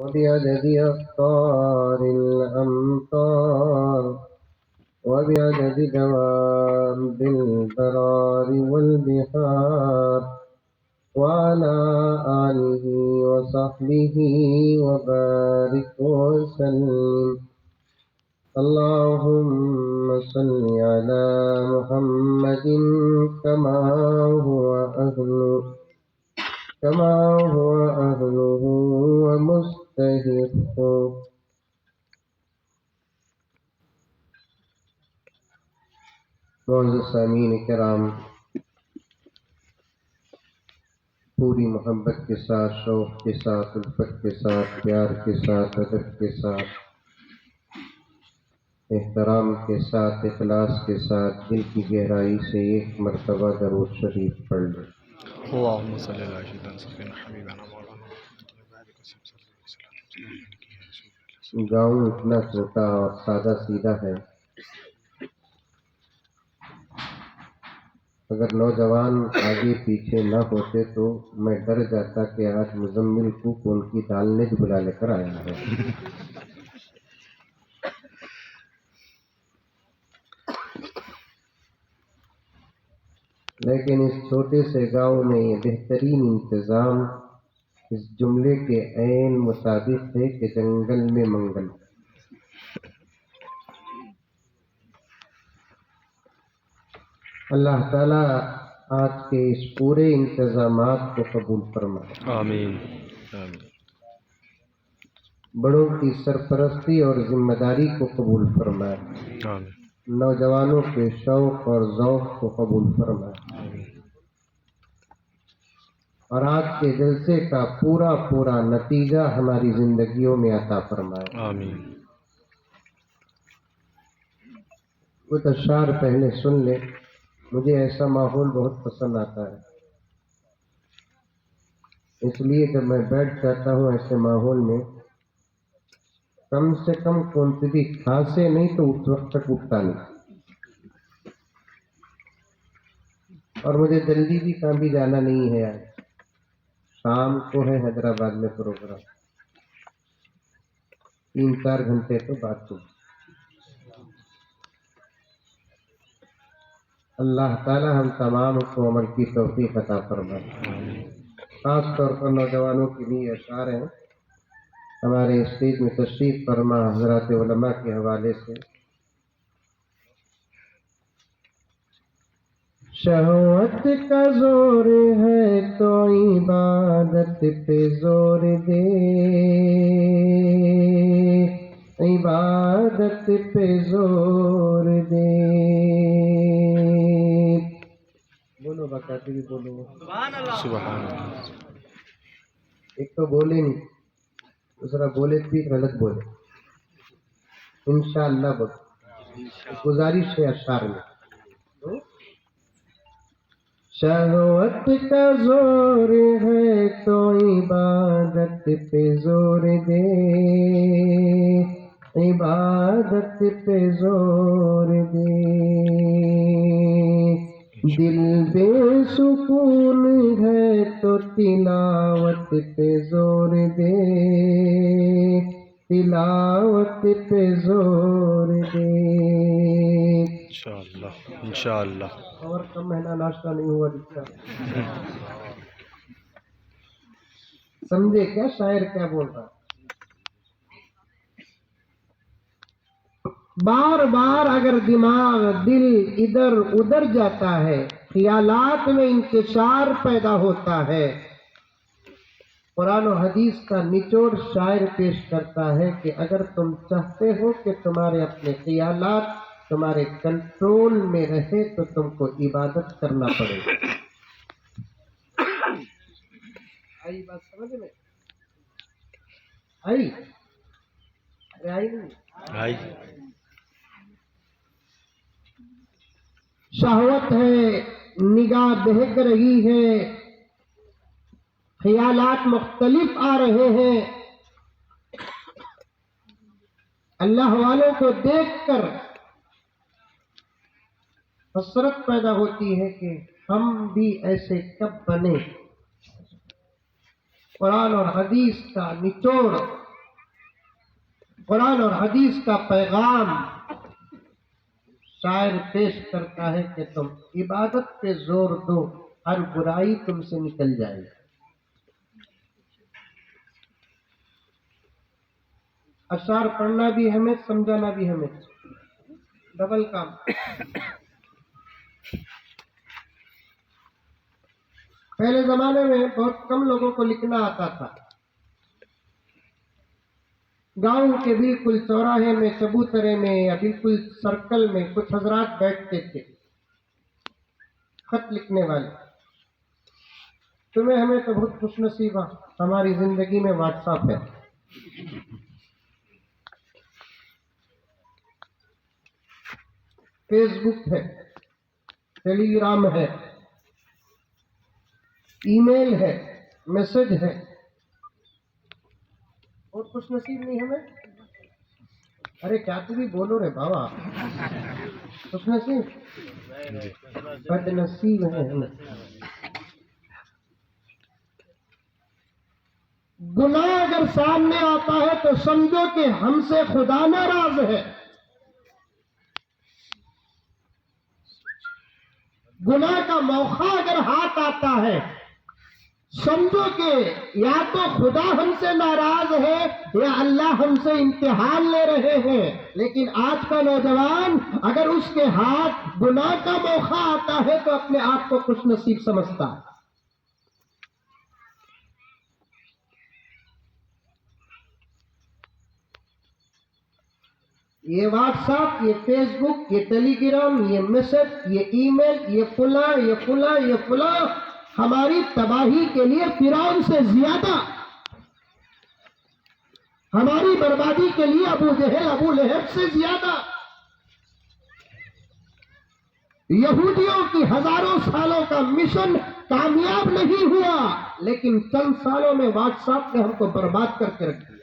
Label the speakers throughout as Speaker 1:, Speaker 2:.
Speaker 1: وبعدد أقطار الأمطار وبعدد دواب البرار والبحار وعلى آله وصحبه وبارك وسلم. اللهم صل على محمد كما هو أهله ومستحقه. معزز سامعین کرام، پوری محبت کے ساتھ، شوق کے ساتھ، الفت کے ساتھ، پیار کے ساتھ، ادب کے ساتھ، احترام کے ساتھ، اخلاص کے ساتھ دل کی گہرائی سے ایک مرتبہ درود شریف پڑھ لیں۔
Speaker 2: اللهم صل على سيدنا سيدنا حبيبنا مولانا محمد.
Speaker 1: گاؤں اتنا چھوٹا اور سادہ سیدھا ہے، اگر نوجوان آگے پیچھے نہ ہوتے تو میں ڈر جاتا کہ آج مزمل کو ان کی دالنج بلا لے کر آیا ہے۔ لیکن اس چھوٹے سے گاؤں میں یہ بہترین انتظام اس جملے کے عین مطابق ہے کہ جنگل میں منگل۔ اللہ تعالیٰ آج کے اس پورے انتظامات کو قبول فرمائے۔
Speaker 2: آمین آمین.
Speaker 1: بڑوں کی سرپرستی اور ذمہ داری کو قبول فرمائے۔
Speaker 2: آمین.
Speaker 1: نوجوانوں کے شوق اور ذوق کو قبول فرمائے، اور آج کے جلسے کا پورا نتیجہ ہماری زندگیوں میں عطا فرمائے۔
Speaker 2: آمین.
Speaker 1: کچھ اشعار پہلے سن لیں، مجھے ایسا ماحول بہت پسند آتا ہے، اس لیے جب میں بیٹھ جاتا ہوں ایسے ماحول میں، کم سے کم کونسی بھی کھانسے نہیں تو اس وقت تک اٹھتا نہیں، اور مجھے جلدی بھی کہیں بھی جانا نہیں ہے۔ آج شام کو ہے حیدرآباد میں پروگرام، 3-4 گھنٹے تو بات ہوئی۔ اللہ تعالی ہم تمام کو عمل کی توفیق عطا فرمائے۔ خاص طور پر نوجوانوں کے لیے اشعار ہیں ہمارے اسٹیج میں تشریف فرما حضرات علماء کے حوالے سے۔ شہوت کا زور ہے تو عبادت پہ زور دے، عبادت پہ زور دے۔ بولو بکاتے بھی بولو،
Speaker 2: سبحان اللہ.
Speaker 1: ایک تو بولے نہیں، دوسرا بولے بھی غلط بولے، انشاءاللہ بولو، گزارش ہے اشعار میں۔ شہوت کا زور ہے تو عبادت پہ زور دے، عبادت پہ زور دے۔ دل بے سکون ہے تو تلاوت پہ زور دے، تلاوت پہ زور دے۔
Speaker 2: انشاءاللہ انشاءاللہ.
Speaker 1: اور کم مہینہ ناشتہ نہیں ہوا جس کا سمجھے کیا شاعر کیا بول رہا؟ بار بار اگر دماغ دل ادھر ادھر جاتا ہے، خیالات میں انتشار پیدا ہوتا ہے، قرآن و حدیث کا نچوڑ شاعر پیش کرتا ہے کہ اگر تم چاہتے ہو کہ تمہارے اپنے خیالات تمہارے کنٹرول میں رہے تو تم کو عبادت کرنا پڑے گا۔ آئی بات سمجھ میں؟ آئی؟ ارے آئی نہیں؟
Speaker 2: آئی.
Speaker 1: شہوت ہے، نگاہ بہک رہی ہے، خیالات مختلف آ رہے ہیں، اللہ والوں کو دیکھ کر حسرت پیدا ہوتی ہے کہ ہم بھی ایسے کب بنے۔ قرآن اور حدیث کا نچوڑ قرآن اور حدیث کا پیغام شاعر پیش کرتا ہے کہ تم عبادت پہ زور دو، ہر برائی تم سے نکل جائے گی۔ اشعار پڑھنا بھی ہمیں، سمجھانا بھی ہمیں، ڈبل کام۔ پہلے زمانے میں بہت کم لوگوں کو لکھنا آتا تھا۔ گاؤں کے بالکل چوراہے میں، چبوترے میں یا بالکل سرکل میں کچھ حضرات بیٹھتے تھے خط لکھنے والے۔ تمہیں ہمیں تو بہت خوش نصیب ہے، ہماری زندگی میں واٹس ایپ ہے، فیس بک ہے، ٹیلی گرام ہے، ای میل ہے، میسج ہے۔ بہت خوش نصیب نہیں ہمیں؟ ارے کیا تو بھی بولو رے بابا، خوش نصیب بد نصیب ہے ہمیں۔ گناہ اگر سامنے آتا ہے تو سمجھو کہ ہم سے خدا ناراض ہے۔ گناہ کا موقع اگر ہاتھ آتا ہے سمجھو کہ یا تو خدا ہم سے ناراض ہے یا اللہ ہم سے امتحان لے رہے ہیں۔ لیکن آج کا نوجوان اگر اس کے ہاتھ گناہ کا موقع آتا ہے تو اپنے آپ کو خوش نصیب سمجھتا ہے۔ یہ واٹس ایپ، یہ فیس بک، یہ ٹیلی گرام، یہ میسج، یہ ای میل، یہ فلاں یہ فلاں یہ فلاں ہماری تباہی کے لیے فرعون سے زیادہ، ہماری بربادی کے لیے ابو جہل ابو لہب سے زیادہ۔ یہودیوں کی ہزاروں سالوں کا مشن کامیاب نہیں ہوا، لیکن چند سالوں میں واٹس ایپ نے ہم کو برباد کر کے رکھ دیا۔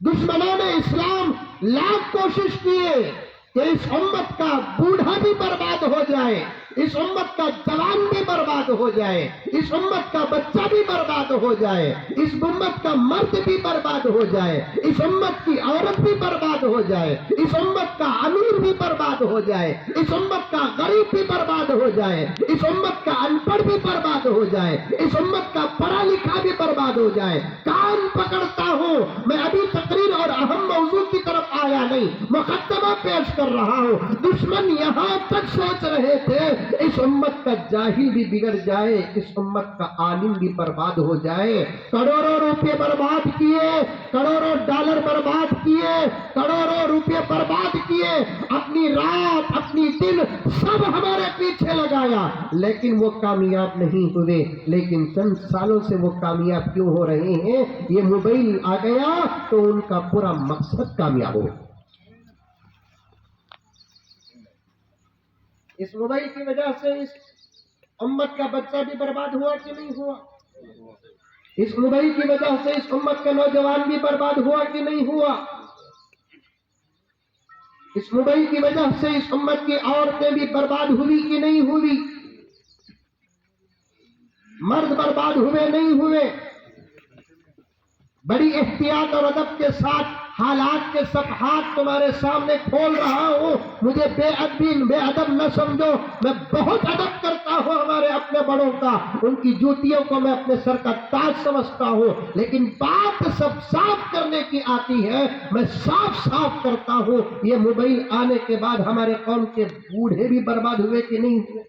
Speaker 1: دشمنان اسلام لاکھ کوشش کیے کہ اس امت کا بوڑھا بھی برباد ہو جائے، اس امت کا جوان بھی برباد ہو جائے، اس امت کا بچہ بھی برباد ہو جائے، اس امت کا مرد بھی برباد ہو جائے، اس امت کی عورت بھی برباد ہو جائے، اس امت کا امیر بھی برباد ہو جائے، اس امت کا غریب بھی برباد ہو جائے، اس امت کا ان پڑھ بھی برباد ہو جائے، اس امت کا پڑھا لکھا بھی برباد ہو جائے۔ کان پکڑتا ہوں، میں ابھی تقریر اور اہم موضوع کی طرف آیا نہیں، مقدمہ پیش کر رہا ہوں۔ دشمن یہاں تک سوچ رہے تھے اس امت کا جاہل بھی بگڑ جائے، اس امت کا عالم بھی برباد ہو جائے۔ کروڑوں روپے برباد کیے، کروڑوں ڈالر برباد کیے، کروڑوں روپے برباد کیے، اپنی رات اپنی دن سب ہمارے پیچھے لگایا، لیکن وہ کامیاب نہیں ہوئے۔ لیکن چند سالوں سے وہ کامیاب کیوں ہو رہے ہیں؟ یہ موبائل آ گیا تو ان کا پورا مقصد کامیاب ہو۔ اس موبائل کی وجہ سے اس امت کا بچہ بھی برباد ہوا کہ نہیں ہوا؟ اس موبائل کی وجہ سے اس امت کا نوجوان بھی برباد ہوا کہ نہیں ہوا؟ اس موبائل کی وجہ سے اس امت کی عورتیں بھی برباد ہوئی کہ نہیں ہوئی؟ مرد برباد ہوئے نہیں ہوئے؟ بڑی احتیاط اور ادب کے ساتھ حالات کے صفحات تمہارے سامنے کھول رہا ہوں، مجھے بے ادب نہ سمجھو، میں بہت ادب کرتا ہوں ہمارے اپنے بڑوں کا، ان کی جوتیوں کو میں اپنے سر کا تاج سمجھتا ہوں، لیکن بات سب صاف کرنے کی آتی ہے، میں صاف کرتا ہوں۔ یہ موبائل آنے کے بعد ہمارے قوم کے بوڑھے بھی برباد ہوئے کہ نہیں ہوئے؟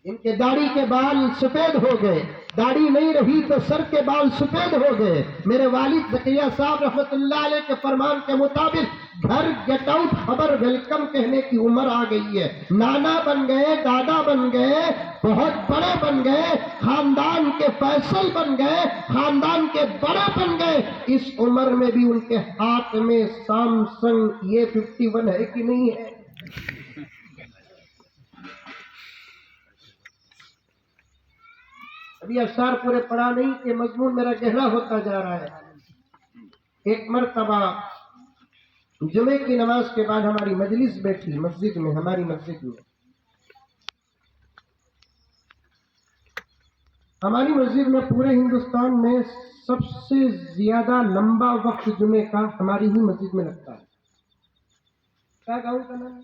Speaker 1: ان کے داڑھی کے بال سفید ہو گئے، داڑھی نہیں رہی تو سر کے بال سفید ہو گئے۔ میرے والد زکریا صاحب رحمت اللہ علیہ کے فرمان کے مطابق گھر گیٹ آؤٹ خبر ویلکم کہنے کی عمر آ گئی ہے۔ نانا بن گئے، دادا بن گئے، بہت بڑے بن گئے، خاندان کے فیصل بن گئے، خاندان کے بڑے بن گئے۔ اس عمر میں بھی ان کے ہاتھ میں سامسنگ A51 ہے کہ نہیں ہے؟ ابھی اشعار پورے پڑھا نہیں کہ مضمون میرا گہرا ہوتا جا رہا ہے۔ ایک مرتبہ جمعے کی نماز کے بعد ہماری مجلس بیٹھی مسجد میں، ہماری مسجد میں ہماری مسجد میں پورے ہندوستان میں سب سے زیادہ لمبا وقت جمعے کا ہماری ہی مسجد میں لگتا ہے. کیا گاؤں کا نام ہے؟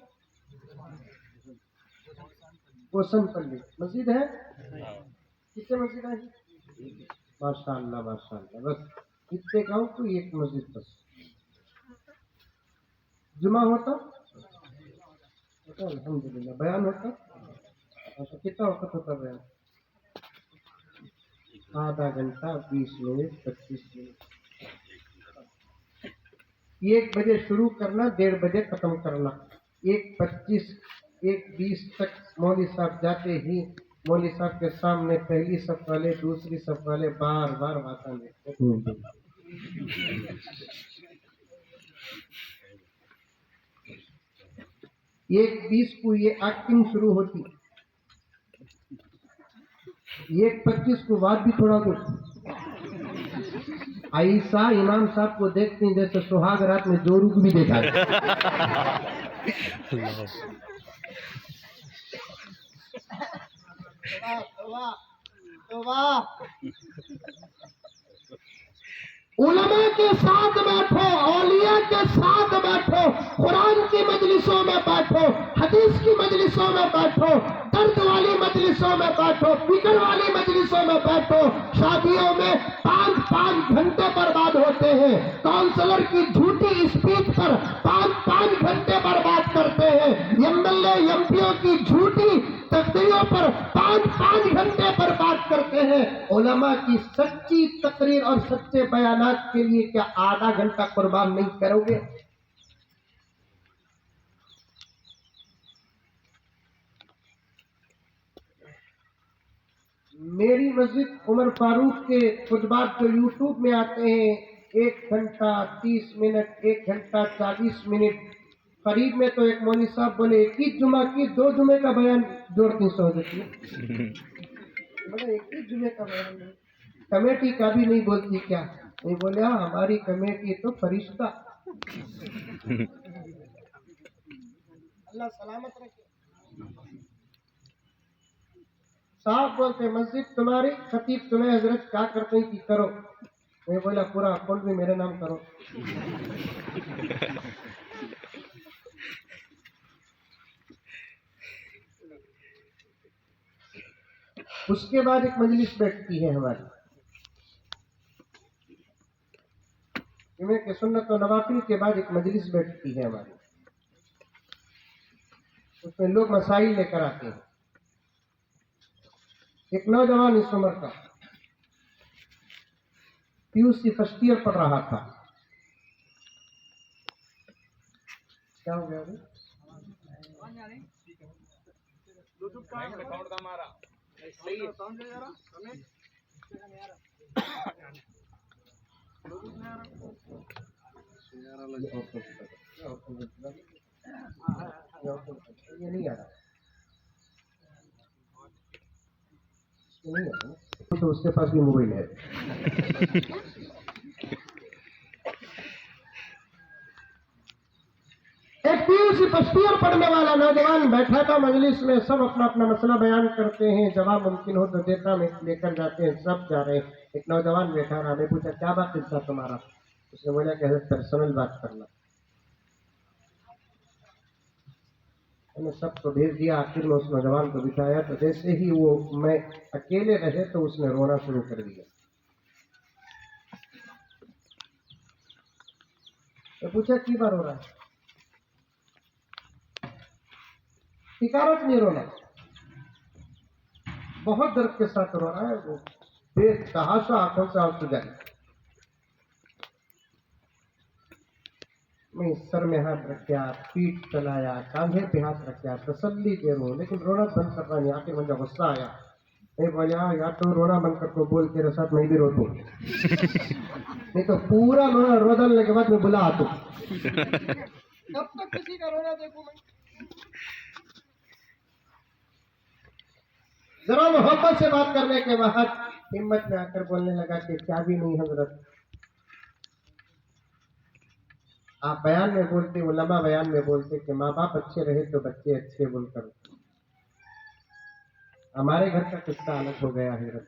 Speaker 1: کوسن پلی مسجد ہے. کتنے مسجد ہے؟ ماشاء اللہ ماشاء اللہ. بس کتنے گاؤں کو ایک مسجد بس. جمعہ ہوتا الحمدللہ. بیان ہوتا اچھا کتنا وقت ہوتا بیان؟ آدھا گھنٹہ 20 منٹ 25 منٹ. 1 بجے شروع کرنا 1:30 بجے ختم کرنا. 1:25 1:20 تک مولوی صاحب جاتے ہی مولوی صاحب کے سامنے پہلی صف والے دوسری صف والے بار بار باتیں لیتے. 1:20 کو یہ ایکٹنگ شروع ہوتی. 1:25 کو بات بھی تھوڑا دور. عیسیٰ امام صاحب کو دیکھتے ہیں جیسے سہاگ رات میں جورو کو بھی دیکھا ہے. علماء کے ساتھ بیٹھو, اولیاء کے ساتھ بیٹھو, قرآن کی مجلسوں میں بیٹھو, حدیث کی مجلسوں میں بیٹھو, درد والی مجلسوں میں بیٹھو, فکر والی مجلسوں میں بیٹھو. شادیوں میں 5 گھنٹے برباد ہوتے ہیں. کاؤنسلر کی جھوٹی اسپیچ پر 5 گھنٹے برباد کرتے ہیں. MLA MP کی جھوٹی تقریروں پر 5 گھنٹے برباد کرتے ہیں. علماء کی سچی تقریر اور سچے بیانات کے لیے کیا آدھا گھنٹہ قربان نہیں کرو گے؟ میری مسجد عمر فاروق کے خطبات جو یوٹیوب میں آتے ہیں 1 گھنٹہ 30 منٹ 1 گھنٹہ 40 منٹ. قریب میں تو ایک مولوی صاحب بولے 21 جمعہ کی 2 جمعے کا بیان جوڑتی سو دیتی ہے. بولے 21 جمعے کا بیان نہیں. کمیٹی کا بھی نہیں بولتی کیا؟ نہیں بولے ہاں ہماری کمیٹی تو فرشتہ. اللہ سلامت رکھے. صاحب بولتے مسجد تمہاری, خطیب تمہیں حضرت کیا کرتے ہیں کہ کرو. میں بولا پورا اکاؤنٹ بھی میرے نام کرو. اس کے بعد ایک مجلس بیٹھتی ہے ہماری جمعے کے سنت و نوافل کے بعد ایک مجلس بیٹھتی ہے ہماری. اس میں لوگ مسائل لے کر آتے ہیں. ایک نوجوان اس عمر کا PUC فرسٹ ایئر پڑھ رہا تھا. کیا ہو گیا یہ نہیں آ رہا تو اس کے پاس بھی موبائل ہے. ایک PUC فرسٹ ایئر پڑھنے والا نوجوان بیٹھا تھا مجلس میں. سب اپنا اپنا مسئلہ بیان کرتے ہیں, جواب ممکن ہو تو دیتا میں لے کر جاتے ہیں, سب جا رہے ہیں. ایک نوجوان بیٹھا رہا. میں پوچھا کیا بات ہے صاحب تمہارا؟ اس نے بولا کہ حضرت پرسنل بات کرنا. میں نے سب کو بھیج دیا. آخر میں اس نوجوان کو بٹھایا تو جیسے ہی وہ میں اکیلے رہے تو اس نے رونا شروع کر دیا. میں پوچھا کی بار ہو رہا ہے؟ حکارت نہیں رونا, بہت درد کے ساتھ رو رہا ہے. وہ بے تحاشا آنکھوں سے آنسو جاری. میں سر میں ہاتھ رکھا, پیٹ چلایا, کاندھے پہ ہاتھ رکھا, تسلی دے رہا ہوں لیکن رونا بند کرنا نہیں. آخر مجھے غصہ آیا. میں بولا یا تو رونا بند کر تو بول تیرے ساتھ میں بھی روتا ہوں, نہیں تو پورا رونا رو ڈالنے کے بعد میں بلا آتا ہوں. کب تک کسی کا رونا دیکھوں میں؟ ذرا محبت سے بات کرنے کے بعد ہمت میں آ کر بولنے لگا کہ کیا بھی نہیں حضرت, آپ بیان میں بولتے, علماء بیان میں بولتے کہ ماں باپ اچھے رہے تو بچے اچھے بول کر. ہمارے گھر کا قصہ الگ ہو گیا حضرت.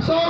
Speaker 1: 100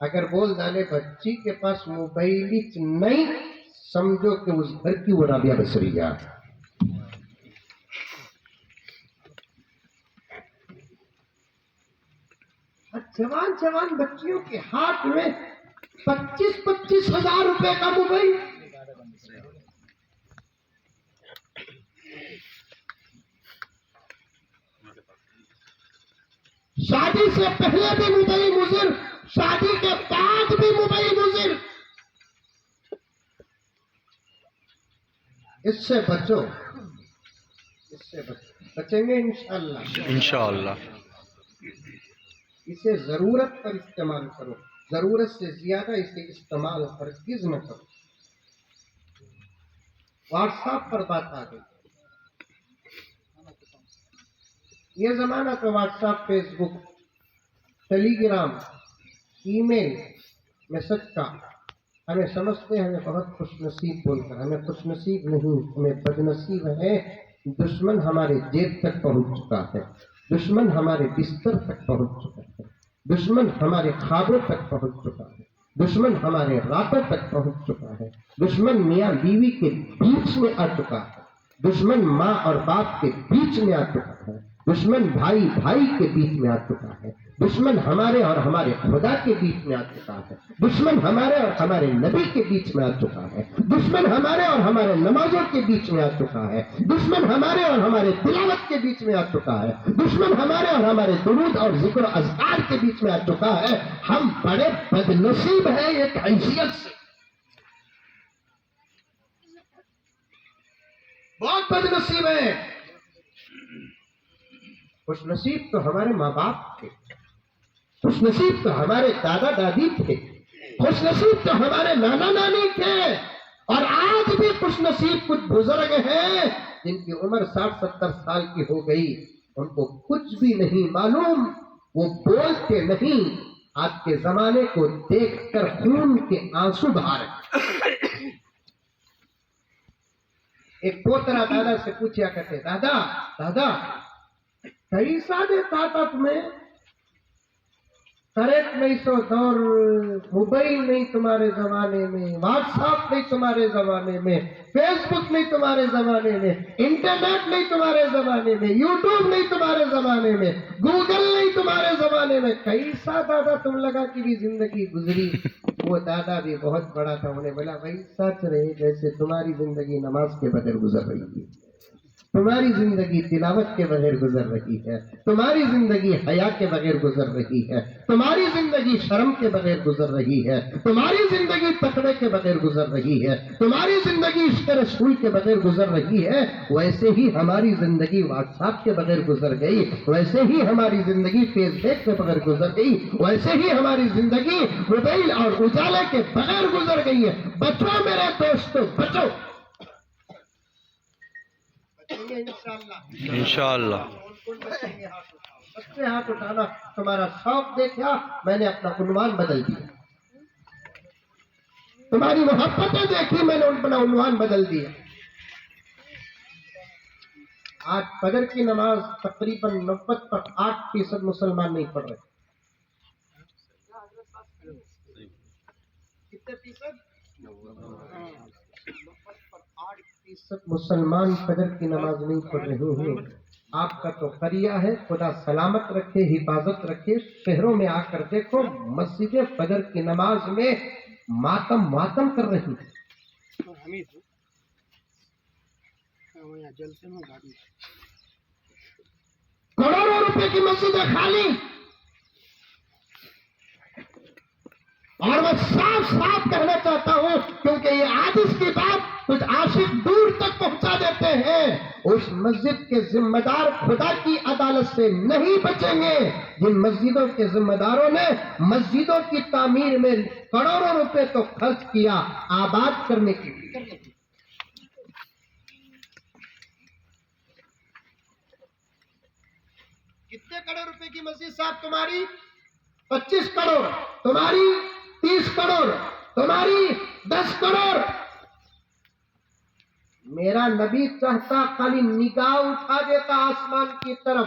Speaker 1: اگر بول ڈالے بچی کے پاس موبائل نہیں، سمجھو کہ اس گھر کی وہ رابعہ بصریہ ہے۔ جوان بچیوں کے ہاتھ میں 25 ہزار روپے کا موبائل، شادی سے پہلے بھی موبائل مضر، شادی کے بعد بھی موبائل مضر۔ اس سے بچو، اس سے بچیں گے انشاءاللہ۔
Speaker 2: انشاءاللہ۔
Speaker 1: اسے ضرورت پر استعمال کرو، ضرورت سے زیادہ اسے استعمال ہرگز نہ کرو۔ واٹس ایپ پر بات آ گئی، یہ زمانہ تو واٹس ایپ، فیس بک، ٹیلی گرام، ای میل، میسج کا ہمیں سمجھتے ہیں ہمیں بہت خوش نصیب بول کر، ہمیں خوش نصیب نہیں، ہمیں بد نصیب ہے۔ دشمن ہمارے جیب تک پہنچ چکا ہے، دشمن ہمارے بستر تک پہنچ چکا ہے، دشمن ہمارے خوابوں تک پہنچ چکا ہے، دشمن ہمارے راتوں تک پہنچ چکا ہے، دشمن میاں بیوی کے بیچ میں آ چکا ہے، دشمن ماں اور باپ کے بیچ میں آ چکا ہے، دشمن بھائی بھائی کے بیچ میں آ چکا ہے، دشمن ہمارے اور ہمارے خدا کے بیچ میں آ چکا ہے، دشمن ہمارے اور ہمارے نبی کے بیچ میں آ چکا ہے، دشمن ہمارے اور ہمارے نمازوں کے بیچ میں آ چکا ہے، دشمن ہمارے اور ہمارے تلاوت کے بیچ میں آ چکا ہے، دشمن ہمارے اور ہمارے درود اور ذکر و اذکار کے بیچ میں آ چکا ہے۔ ہم بڑے بد نصیب ہیں ایک حیثیت سے، بہت بد نصیب ہیں۔ خوش نصیب تو ہمارے ماں باپ تھے، خوش نصیب تو ہمارے دادا دادی تھے، خوش نصیب تو ہمارے نانا نانی تھے، اور آج بھی خوش نصیب کچھ بزرگ ہیں جن کی عمر 60-70 سال کی ہو گئی، ان کو کچھ بھی نہیں معلوم، وہ بولتے نہیں، آج کے زمانے کو دیکھ کر خون کے آنسو بہا رہے۔ ایک پوترا دادا سے پوچھا کرتے، دادا دادا کیسا دیتا تھا تمہیں؟ کریکٹ نہیں سو دور، موبائل نہیں تمہارے زمانے میں، واٹس ایپ نہیں تمہارے زمانے میں، فیس بک نہیں تمہارے زمانے میں، انٹرنیٹ نہیں تمہارے زمانے میں، یوٹیوب نہیں تمہارے زمانے میں، گوگل نہیں تمہارے زمانے میں، کیسا دادا تم لگا کی بھی زندگی گزری؟ وہ دادا بھی بہت بڑا تھا، انہیں بولا بھائی سچ رہے جیسے تمہاری زندگی نماز کے بغیر گزر رہی تھی، تمہاری زندگی تلاوت کے بغیر گزر رہی ہے، تمہاری زندگی حیا کے بغیر گزر رہی ہے، تمہاری زندگی شرم کے بغیر گزر رہی ہے، تمہاری زندگی تقوی کے بغیر گزر رہی ہے، تمہاری زندگی عشق رسول کے بغیر گزر رہی ہے۔ ویسے ہی ہماری زندگی واٹس ایپ کے بغیر گزر گئی، ویسے ہی ہماری زندگی فیس بک کے بغیر گزر گئی، ویسے ہی ہماری زندگی موبائل اور اجالے کے بغیر گزر گئی ہے۔ بچو میرے دوستو، بچو،
Speaker 2: انشاءاللہ۔
Speaker 1: بچے ہاتھ اٹھانا، تمہارا شوق دیکھا میں نے اپنا عنوان بدل دیا، تمہاری محبتیں دیکھی میں نے اپنا عنوان بدل دیا۔ آج فجر کی نماز تقریباً 98% مسلمان نہیں پڑھ رہے۔ کتنے فیصد؟ 98% مسلمان فجر کی نماز نہیں پڑھ رہے ہیں۔ آپ کا تو قریہ ہے، خدا سلامت رکھے، حفاظت رکھے۔ شہروں میں آ کر دیکھو، مسجد فجر کی نماز میں ماتم کر رہی ہے۔ کروڑوں روپے کی مسجدیں خالی، اور میں صاف صاف کہنا چاہتا ہوں، کیونکہ یہ آج اس کی بات کچھ عاشق دور تک پہنچا دیتے ہیں، اس مسجد کے ذمہ دار خدا کی عدالت سے نہیں بچیں گے جن مسجدوں کے ذمہ داروں نے مسجدوں کی تعمیر میں کروڑوں روپے تو خرچ کیا آباد کرنے کے لیے۔ کتنے کروڑ روپے کی مسجد صاحب تمہاری؟ 25 کروڑ، تمہاری 30 کروڑ، تمہاری 10 کروڑ۔ میرا نبی چاہتا خالی نگاہ اٹھا دیتا آسمان کی طرف،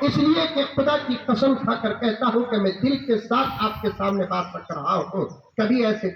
Speaker 1: اس لیے کہ خدا کی قسم کھا کر کہتا ہوں کہ میں دل کے ساتھ آپ کے سامنے بات رکھ رہا ہوں. کبھی ایسے